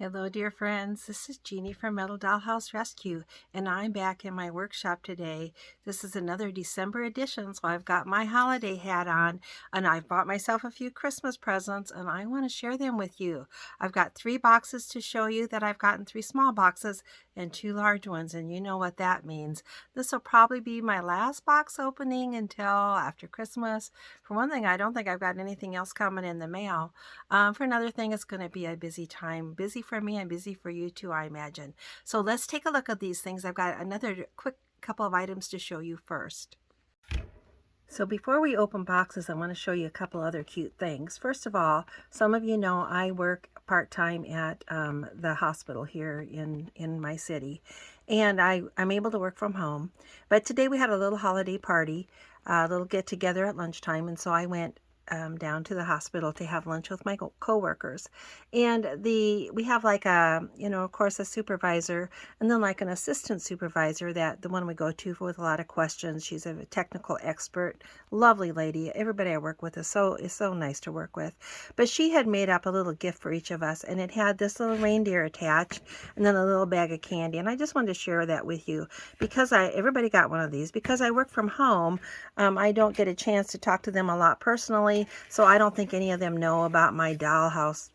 Hello, dear friends. This is Jeannie from Metal Dollhouse Rescue, and I'm back in my workshop today. This is another December edition, so I've got my holiday hat on, and I've bought myself a few Christmas presents, and I want to share them with you. I've got 3 boxes to show you that I've gotten 3 small boxes and 2 large ones, and you know what that means. This will probably be my last box opening until after Christmas. For one thing, I don't think I've got anything else coming in the mail. For another thing, it's going to be a busy time. Busy for me and busy for you too, I imagine. So let's take a look at these things. I've got another quick couple of items to show you first. So before we open boxes, I want to show you a couple other cute things. First of all, some of you know I work part-time at the hospital here in my city, and I'm able to work from home. But today we had a little holiday party, a little get-together at lunchtime, and so I went down to the hospital to have lunch with my co-workers. And we have like a, of course, a supervisor, and then like an assistant supervisor, that the one we go to with a lot of questions. She's a technical expert, lovely lady. Everybody I work with is so nice to work with. But she had made up a little gift for each of us, and it had this little reindeer attached and then a little bag of candy. And I just wanted to share that with you because everybody got one of these. Because I work from home, I don't get a chance to talk to them a lot personally, so I don't think any of them know about my dollhouse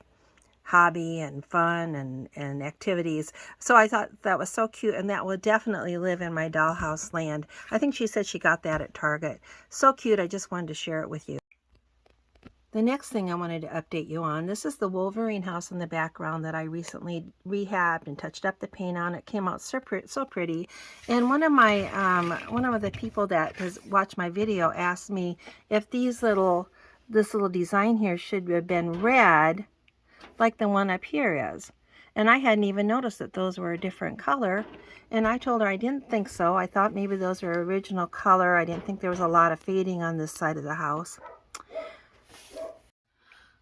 hobby and fun and activities. So I thought that was so cute, and that will definitely live in my dollhouse land. I think she said she got that at Target. So cute, I just wanted to share it with you. The next thing I wanted to update you on, this is the Wolverine house in the background that I recently rehabbed and touched up the paint on. It came out so pretty. And one of the people that has watched my video asked me if this little design here should have been red like the one up here is. And I hadn't even noticed that those were a different color. And I told her I didn't think so. I thought maybe those were original color. I didn't think there was a lot of fading on this side of the house.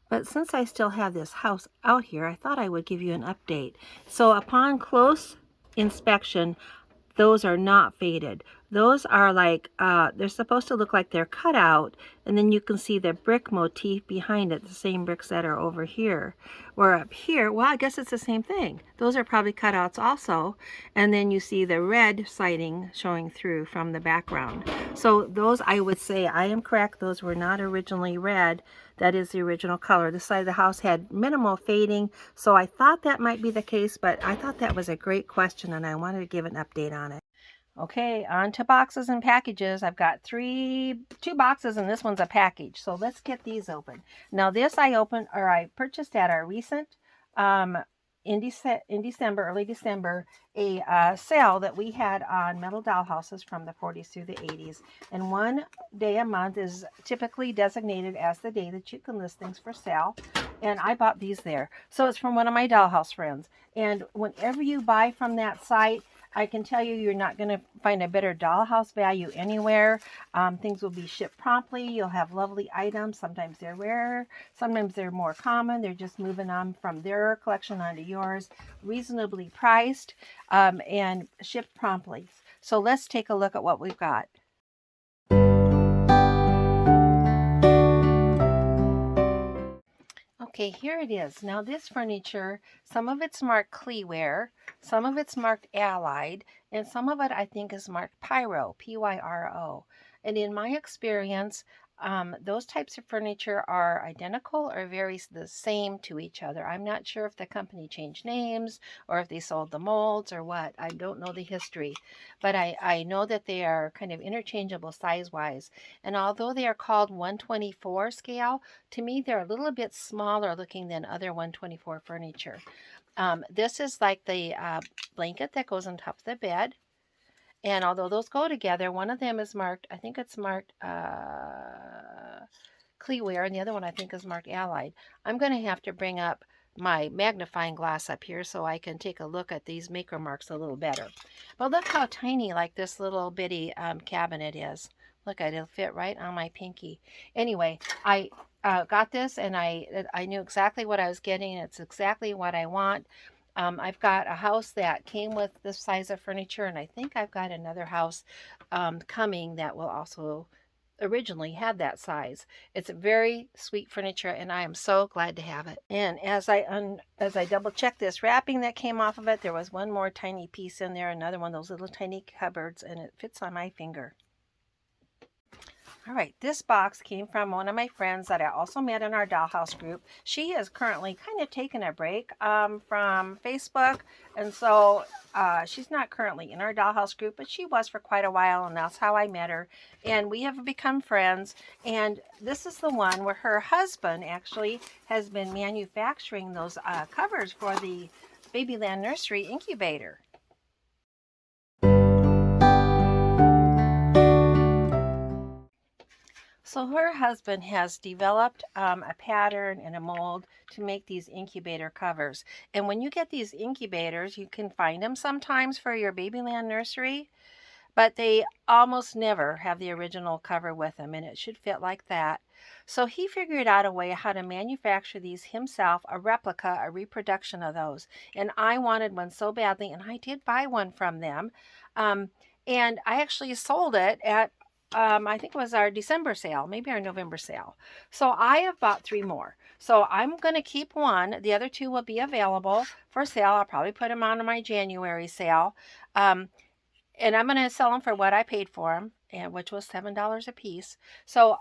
But since I still have this house out here, I thought I would give you an update. So upon close inspection, those are not faded. Those are like, they're supposed to look like they're cut out, and then you can see the brick motif behind it, the same bricks that are over here. Where up here, well, I guess it's the same thing. Those are probably cutouts also, and then you see the red siding showing through from the background. So those, I would say I am correct, those were not originally red. That is the original color. This side of the house had minimal fading, so I thought that might be the case, but I thought that was a great question, and I wanted to give an update on it. Okay, on to boxes and packages. I've got two boxes, and this one's a package. So let's get these open. Now this I purchased at our recent, in December, early December, a sale that we had on metal dollhouses from the 40s through the 80s. And one day a month is typically designated as the day that you can list things for sale. And I bought these there. So it's from one of my dollhouse friends. And whenever you buy from that site, I can tell you, you're not going to find a better dollhouse value anywhere. Things will be shipped promptly. You'll have lovely items. Sometimes they're rare. Sometimes they're more common. They're just moving on from their collection onto yours. Reasonably priced and shipped promptly. So let's take a look at what we've got. Okay, here it is. Now this furniture, some of it's marked Cleaware, some of it's marked Allied, and some of it I think is marked Pyro, Pyro. And in my experience, those types of furniture are identical or very the same to each other. I'm not sure if the company changed names or if they sold the molds or what. I don't know the history, but I know that they are kind of interchangeable size-wise. And although they are called 124 scale, to me they're a little bit smaller looking than other 124 furniture. This is like the blanket that goes on top of the bed. And although those go together, one of them is marked, I think it's marked Cleaware, and the other one I think is marked Allied. I'm going to have to bring up my magnifying glass up here so I can take a look at these maker marks a little better. But look how tiny like this little bitty cabinet is. Look at it, it'll fit right on my pinky. Anyway, I got this, and I knew exactly what I was getting. It's exactly what I want. I've got a house that came with this size of furniture, and I think I've got another house coming that will also originally had that size. It's very sweet furniture, and I am so glad to have it. And as I double checked this wrapping that came off of it, there was one more tiny piece in there, another one of those little tiny cupboards, and it fits on my finger. All right, this box came from one of my friends that I also met in our Dollhouse group. She is currently kind of taking a break from Facebook, and so she's not currently in our Dollhouse group, but she was for quite a while, and that's how I met her. And we have become friends, and this is the one where her husband actually has been manufacturing those covers for the Babyland Nursery incubator. So her husband has developed a pattern and a mold to make these incubator covers. And when you get these incubators, you can find them sometimes for your Babyland nursery, but they almost never have the original cover with them, and it should fit like that. So he figured out a way how to manufacture these himself, a replica, a reproduction of those. And I wanted one so badly, and I did buy one from them. And I actually sold it at I think it was our December sale, maybe our November sale. So I have bought 3 more. So I'm going to keep one. The other 2 will be available for sale. I'll probably put them on my January sale. And I'm going to sell them for what I paid for them, and which was $7 a piece. So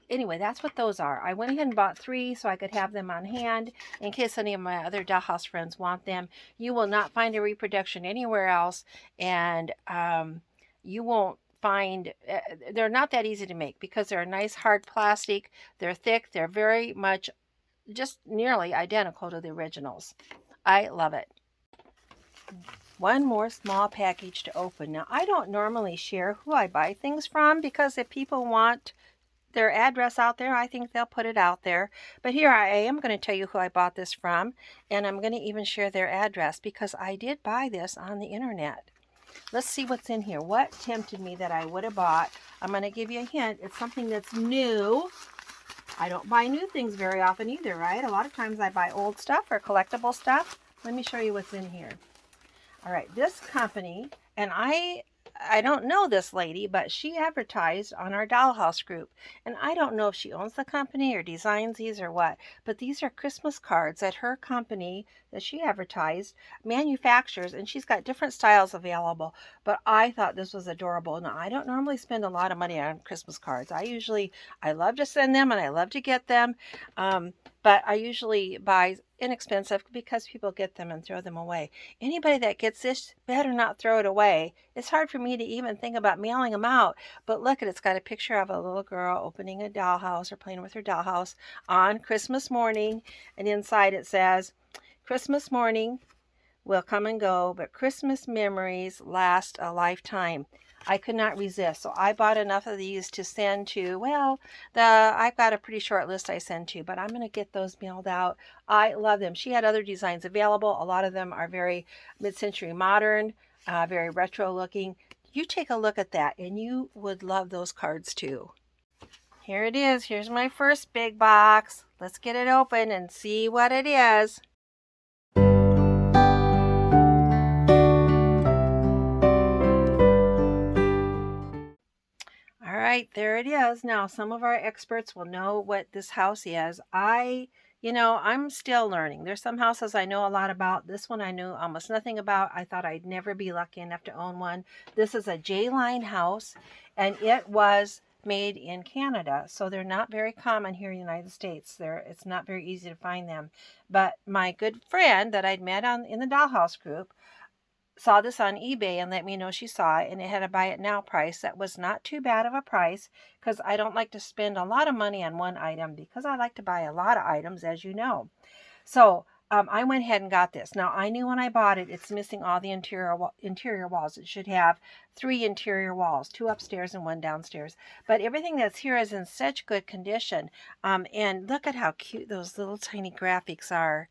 anyway, that's what those are. I went ahead and bought 3 so I could have them on hand in case any of my other Dollhouse friends want them. You will not find a reproduction anywhere else, and you won't find they're not that easy to make because they're a nice hard plastic. They're thick. They're very much just nearly identical to the originals. I love it. One more small package to open. Now, I don't normally share who I buy things from because if people want their address out there, I think they'll put it out there. But here I am going to tell you who I bought this from, and I'm going to even share their address because I did buy this on the internet. Let's see what's in here. What tempted me that I would have bought? I'm going to give you a hint. It's something that's new. I don't buy new things very often either, right? A lot of times I buy old stuff or collectible stuff. Let me show you what's in here. All right, this company, and I don't know this lady, but she advertised on our Dollhouse group. And I don't know if she owns the company or designs these or what, but these are Christmas cards that her company that she advertised manufactures, and she's got different styles available. But I thought this was adorable. Now, I don't normally spend a lot of money on Christmas cards. I love to send them and I love to get them. But I usually buy inexpensive because people get them and throw them away. Anybody that gets this better not throw it away. It's hard for me to even think about mailing them out. But look at it, it's got a picture of a little girl opening a dollhouse or playing with her dollhouse on Christmas morning. And inside it says, Christmas morning will come and go, but Christmas memories last a lifetime. I could not resist, so I bought enough of these to send to, well, I've got a pretty short list I send to, but I'm going to get those mailed out. I love them. She had other designs available. A lot of them are very mid-century modern, very retro looking. You take a look at that, and you would love those cards too. Here it is. Here's my first big box. Let's get it open and see what it is. All right, there it is. Now, some of our experts will know what this house is. I'm still learning. There's some houses I know a lot about. This one I knew almost nothing about. I thought I'd never be lucky enough to own one. This is a J-line house, and it was made in Canada, so they're not very common here in the United States. It's not very easy to find them. But my good friend that I'd met in the Dollhouse group saw this on eBay and let me know she saw it, and it had a buy it now price that was not too bad of a price because I don't like to spend a lot of money on one item because I like to buy a lot of items, as you know. So I went ahead and got this. Now, I knew when I bought it, it's missing all the interior walls. It should have 3 interior walls, 2 upstairs and 1 downstairs. But everything that's here is in such good condition. And look at how cute those little tiny graphics are.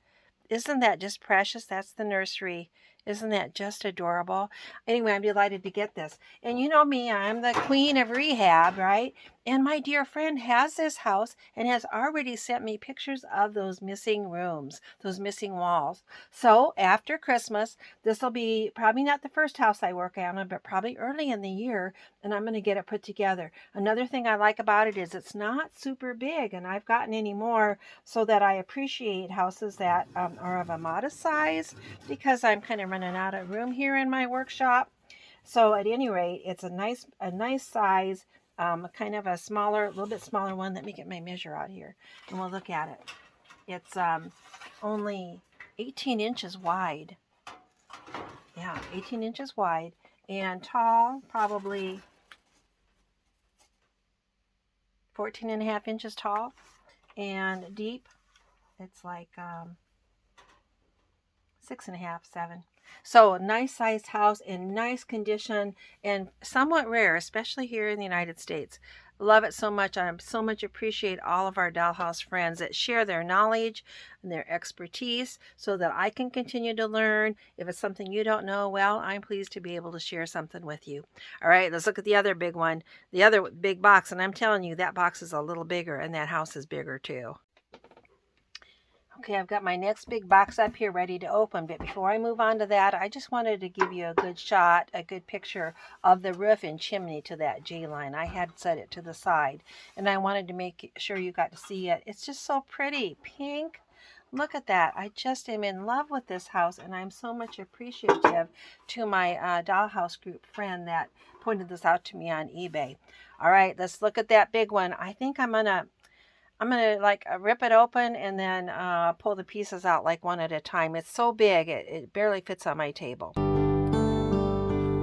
Isn't that just precious? That's the nursery. Isn't that just adorable? Anyway, I'm delighted to get this. And you know me, I'm the queen of rehab, right? And my dear friend has this house and has already sent me pictures of those missing rooms, those missing walls. So after Christmas, this will be probably not the first house I work on, but probably early in the year, and I'm going to get it put together. Another thing I like about it is it's not super big, and I've gotten any more so that I appreciate houses that are of a modest size because I'm kind of running out of room here in my workshop. So at any rate, it's a nice size, kind of a smaller, a little bit smaller one. Let me get my measure out here, and we'll look at it. It's only 18 inches wide. Yeah, 18 inches wide, and tall, probably 14 and a half inches tall, and deep, it's like 6.5, 7. So nice sized house in nice condition and somewhat rare, especially here in the United States. Love it so much. I so much appreciate all of our Dollhouse friends that share their knowledge and their expertise so that I can continue to learn. If it's something you don't know, well, I'm pleased to be able to share something with you. All right, let's look at the other big one, the other big box. And I'm telling you, that box is a little bigger and that house is bigger too. Okay, I've got my next big box up here ready to open, but before I move on to that, I just wanted to give you a good shot, a good picture of the roof and chimney to that J-line. I had set it to the side, and I wanted to make sure you got to see it. It's just so pretty, pink. Look at that. I just am in love with this house, and I'm so much appreciative to my Dollhouse group friend that pointed this out to me on eBay. All right, let's look at that big one. I think I'm gonna like rip it open and then pull the pieces out like one at a time. It's so big, it barely fits on my table.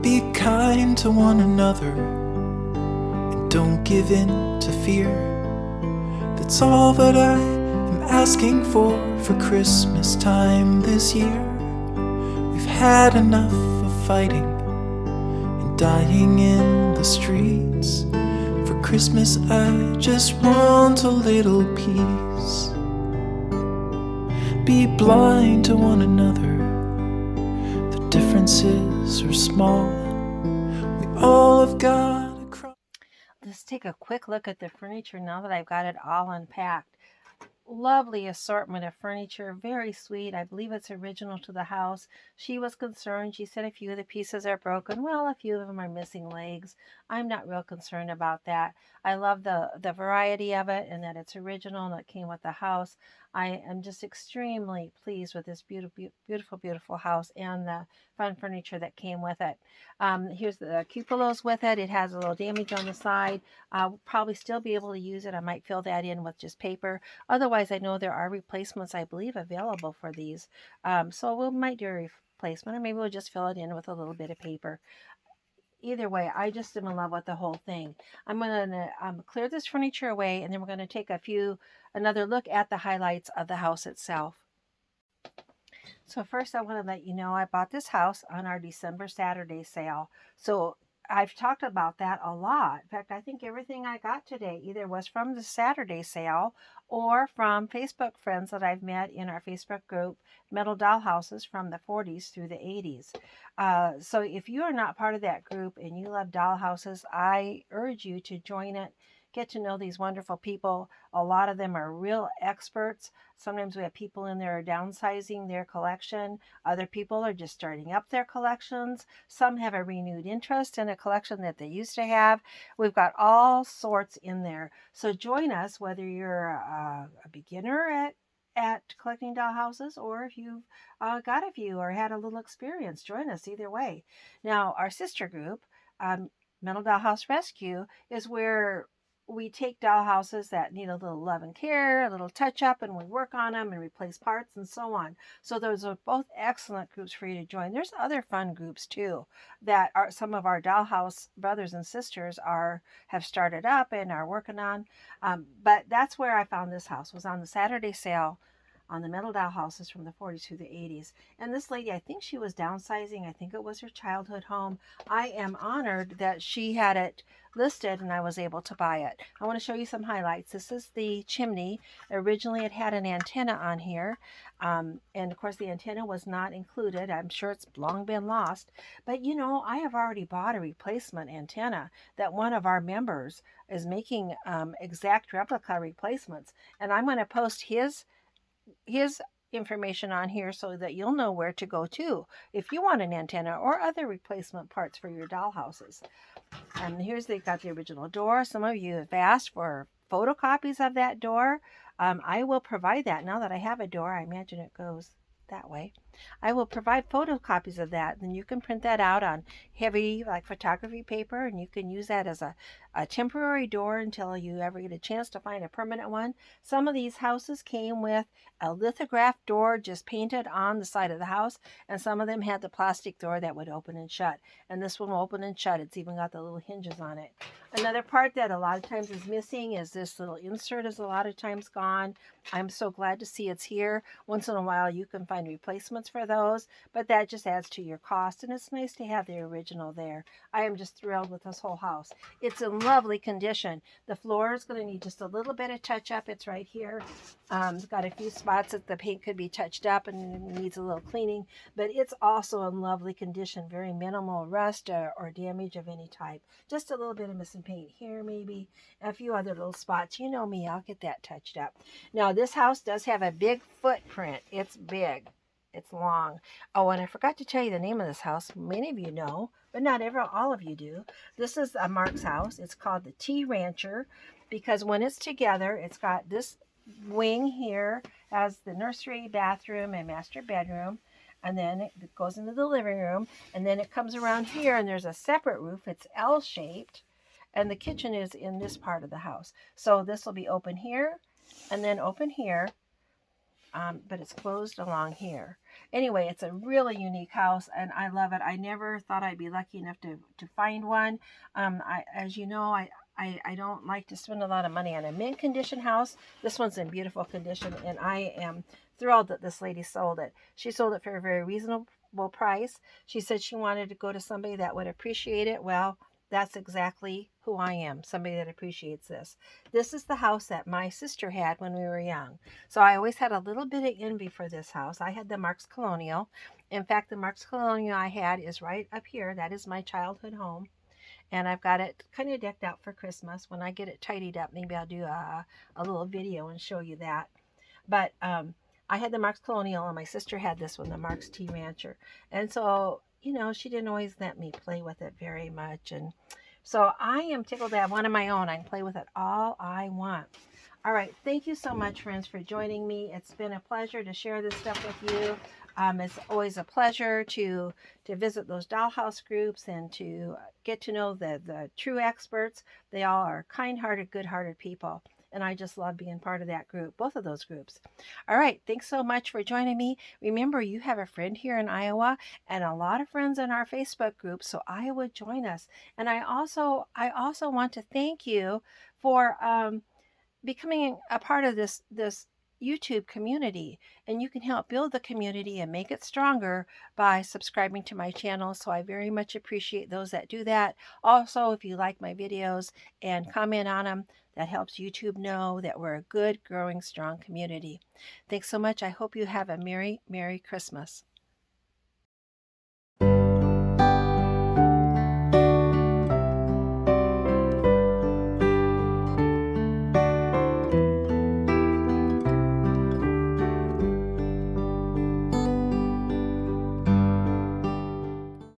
Be kind to one another and don't give in to fear. That's all that I am asking for Christmas time this year. We've had enough of fighting and dying in the streets. For Christmas I just want a little peace. Be blind to one another, the differences are small. We all have got a cross. Let's take a quick look at the furniture now that I've got it all unpacked. Lovely assortment of furniture, very sweet. I believe it's original to the house. She was concerned. She said a few of the pieces are broken. Well, a few of them are missing legs. I'm not real concerned about that. I love the variety of it and that it's original and it came with the house. I am just extremely pleased with this beautiful house and the fun furniture that came with it. Here's the cupolas with it. It has a little damage on the side. I'll probably still be able to use it. I might fill that in with just paper. Otherwise, I know there are replacements, I believe, available for these. So we might do a replacement, or maybe we'll just fill it in with a little bit of paper. Either way, I just am in love with the whole thing. I'm going to clear this furniture away, and then we're going to take another look at the highlights of the house itself. So first I want to let you know I bought this house on our December Saturday sale. So I've talked about that a lot. In fact, I think everything I got today either was from the Saturday sale or from Facebook friends that I've met in our Facebook group, Metal Dollhouses from the 40s through the 80s. So if you are not part of that group and you love dollhouses, I urge you to join it. Get to know these wonderful people. A lot of them are real experts. Sometimes we have people in there downsizing their collection. Other people are just starting up their collections. Some have a renewed interest in a collection that they used to have. We've got all sorts in there. So join us, whether you're a beginner at collecting dollhouses or if you've got a few or had a little experience. Join us either way. Now, our sister group, Metal Dollhouse Rescue, is where we take dollhouses that need a little love and care, a little touch up, and we work on them and replace parts and so on. So those are both excellent groups for you to join. There's other fun groups too that are some of our dollhouse brothers and sisters have started up and are working on. But that's where I found this house, was on the Saturday sale on the metal dollhouses from the 40s through the 80s. And this lady, I think she was downsizing. I think it was her childhood home. I am honored that she had it listed and I was able to buy it. I want to show you some highlights. This is the chimney. Originally, it had an antenna on here. And of course, the antenna was not included. I'm sure it's long been lost. But you know, I have already bought a replacement antenna that one of our members is making exact replica replacements. And I'm going to post his information on here so that you'll know where to go to if you want an antenna or other replacement parts for your dollhouses. And here's they've got the original door. Some of you have asked for photocopies of that door. I will provide that. Now that I have a door, I imagine it goes that way. I will provide photocopies of that. Then you can print that out on heavy like photography paper, and you can use that as a temporary door until you ever get a chance to find a permanent one. Some of these houses came with a lithograph door just painted on the side of the house, and some of them had the plastic door that would open and shut. And this one will open and shut. It's even got the little hinges on it. Another part that a lot of times is missing is this little insert is a lot of times gone. I'm so glad to see it's here. Once in a while you can find replacements for those, but that just adds to your cost, and it's nice to have the original there. I am just thrilled with this whole house. It's in lovely condition. The floor is going to need just a little bit of touch up. It's right here. It's got a few spots that the paint could be touched up and needs a little cleaning, but it's also in lovely condition. Very minimal rust or damage of any type. Just a little bit of missing paint here, maybe a few other little spots. You know me, I'll get that touched up. Now this house does have a big footprint. It's big. It's long. Oh, and I forgot to tell you the name of this house. Many of you know, but not all of you do. This is Mark's house. It's called the T Rancher because when it's together, it's got this wing here has the nursery, bathroom, and master bedroom. And then it goes into the living room. And then it comes around here and there's a separate roof. It's L-shaped. And the kitchen is in this part of the house. So this will be open here and then open here. But it's closed along here. Anyway, it's a really unique house and I love it. I never thought I'd be lucky enough to find one. As you know, I don't like to spend a lot of money on a mint condition house. This one's in beautiful condition and I am thrilled that this lady sold it. She sold it for a very reasonable price. She said she wanted to go to somebody that would appreciate it. Well, that's exactly who I am, somebody that appreciates this. This is the house that my sister had when we were young. So I always had a little bit of envy for this house. I had the Marks Colonial. In fact, the Marks Colonial I had is right up here. That is my childhood home. And I've got it kind of decked out for Christmas. When I get it tidied up, maybe I'll do a little video and show you that. But I had the Marks Colonial and my sister had this one, the Marks T Rancher. And so, you know, she didn't always let me play with it very much. And so I am tickled to have one of my own. I can play with it all I want. All right. Thank you so much, friends, for joining me. It's been a pleasure to share this stuff with you. It's always a pleasure to visit those dollhouse groups and to get to know the true experts. They all are kind-hearted, good-hearted people. And I just love being part of that group, both of those groups. All right. Thanks so much for joining me. Remember, you have a friend here in Iowa and a lot of friends in our Facebook group. So Iowa, join us. And I also want to thank you for becoming a part of this YouTube community, and you can help build the community and make it stronger by subscribing to my channel. So I very much appreciate those that do that. Also, if you like my videos and comment on them, that helps YouTube know that we're a good, growing, strong community. Thanks so much. I hope you have a Merry Christmas.